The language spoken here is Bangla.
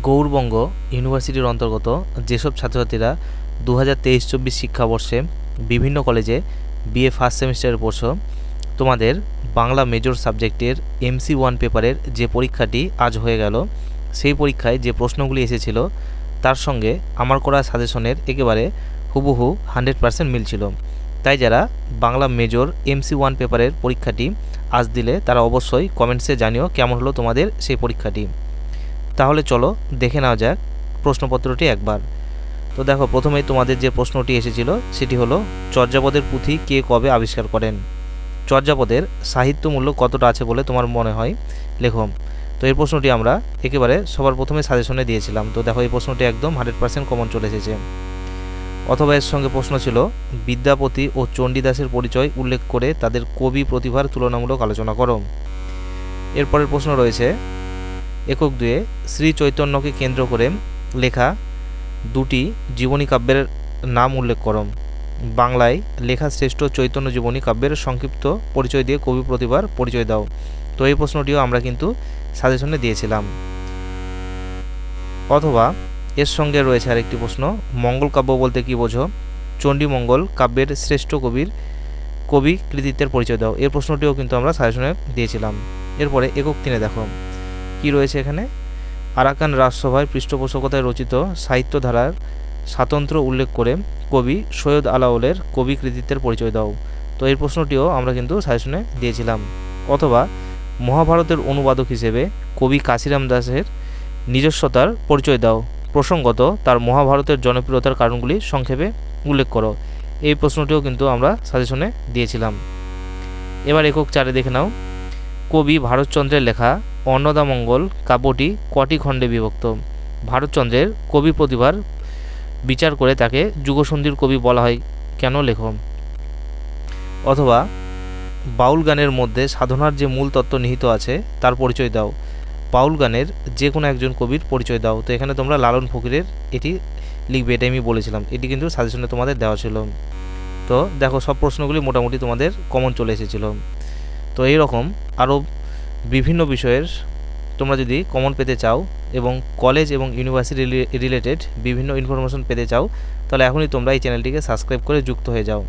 গৌড়বঙ্গ ইউনিভার্সিটির অন্তর্গত যেসব ছাত্রছাত্রীরা 2023-24 শিক্ষাবর্ষে বিভিন্ন কলেজে বিএ ফার্স্ট সেমিস্টারে পড়ছো, তোমাদের বাংলা মেজর সাবজেক্টের MC1 পেপারের যে পরীক্ষাটি আজ হয়ে গেল, সেই পরীক্ষায় যে প্রশ্নগুলি এসেছিল তার সঙ্গে আমার করা সাজেশনের একেবারে হুবহু 100% মিল ছিল। তাই যারা বাংলা মেজর MC1 পেপারের পরীক্ষাটি আজ দিলে তারা অবশ্যই কমেন্টসে জানিও কেমন হলো তোমাদের সেই পরীক্ষাটি। তাহলে চলো দেখে নেওয়া যাক প্রশ্নপত্রটি একবার। তো দেখো, প্রথমেই তোমাদের যে প্রশ্নটি এসেছিল সেটি হলো, চর্যাপদের পুঁথি কে কবে আবিষ্কার করেন? চর্যাপদের সাহিত্য মূল্য কতটা আছে বলে তোমার মনে হয়, লেখো। তো এই প্রশ্নটি আমরা একেবারে সবার প্রথমে সাজেশনে দিয়েছিলাম। তো দেখো, এই প্রশ্নটি একদম 100% কমন চলে এসেছে। অথবা এর সঙ্গে প্রশ্ন ছিল, বিদ্যাপতি ও চণ্ডীদাসের পরিচয় উল্লেখ করে তাদের কবি প্রতিভার তুলনামূলক আলোচনা করো। এরপরের প্রশ্ন রয়েছে, একক 2-এ শ্রী চৈতন্যকে কেন্দ্র করে লেখা দুটি জীবনী কাব্যের নাম উল্লেখ করো। বাংলায় লেখা শ্রেষ্ঠ চৈতন্য জীবনী কাব্যের সংক্ষিপ্ত পরিচয় দিয়ে কবি প্রতিভার পরিচয় দাও। তো এই প্রশ্নটিও আমরা কিন্তু সাজেশনে দিয়েছিলাম। অথবা এর সঙ্গে রয়েছে আরেকটি প্রশ্ন, মঙ্গল কাব্য বলতে কী বোঝো? চণ্ডীমঙ্গল কাব্যের শ্রেষ্ঠ কবি কৃতিত্বের পরিচয় দাও। এই প্রশ্নটিও কিন্তু আমরা সাজেশনে দিয়েছিলাম। এরপরে একক 3-এ দেখো কি রয়েছে এখানে, আরাকান রাজসভায় পৃষ্ঠপোষকতায় রচিত সাহিত্যধারার স্বাতন্ত্র্য উল্লেখ করে কবি সৈয়দ আলাওলের কবি কৃতিত্বের পরিচয় দাও। তো এই প্রশ্নটিও আমরা কিন্তু সাজেশনে দিয়েছিলাম। অথবা মহাভারতের অনুবাদক হিসেবে কবি কাশিরাম দাসের নিজস্বতার পরিচয় দাও, প্রসঙ্গত তার মহাভারতের জনপ্রিয়তার কারণগুলি সংক্ষেপে উল্লেখ করো। এই প্রশ্নটিও কিন্তু আমরা সাজেশনে দিয়েছিলাম। এবার একক 4-এ দেখে নাও, কবি ভারতচন্দ্রের লেখা অন্নদামঙ্গল কাব্যটি কটি খণ্ডে বিভক্ত? ভারতচন্দ্রের কবি প্রতিভার বিচার করে তাকে যুগসন্ধির কবি বলা হয় কেন, লেখো। অথবা বাউল গানের মধ্যে সাধনার যে মূল তত্ত্ব নিহিত আছে তার পরিচয় দাও। বাউল গানের যে কোনো একজন কবির পরিচয় দাও। তো এখানে তোমরা লালন ফকিরের এটি লিখবে, এটাই আমি বলেছিলাম, এটি কিন্তু সাজেশনে তোমাদের দেওয়া ছিল। তো দেখো, সব প্রশ্নগুলি মোটামুটি তোমাদের কমন চলে এসেছিল। তো এই রকম আরও বিভিন্ন বিষয়ের তোমরা যদি কমন পেতে চাও এবং কলেজ এবং ইউনিভার্সিটি রিলেটেড বিভিন্ন ইনফরমেশন পেতে চাও, তাহলে এখনই তোমরা এই চ্যানেলটিকে সাবস্ক্রাইব করে যুক্ত হয়ে যাও।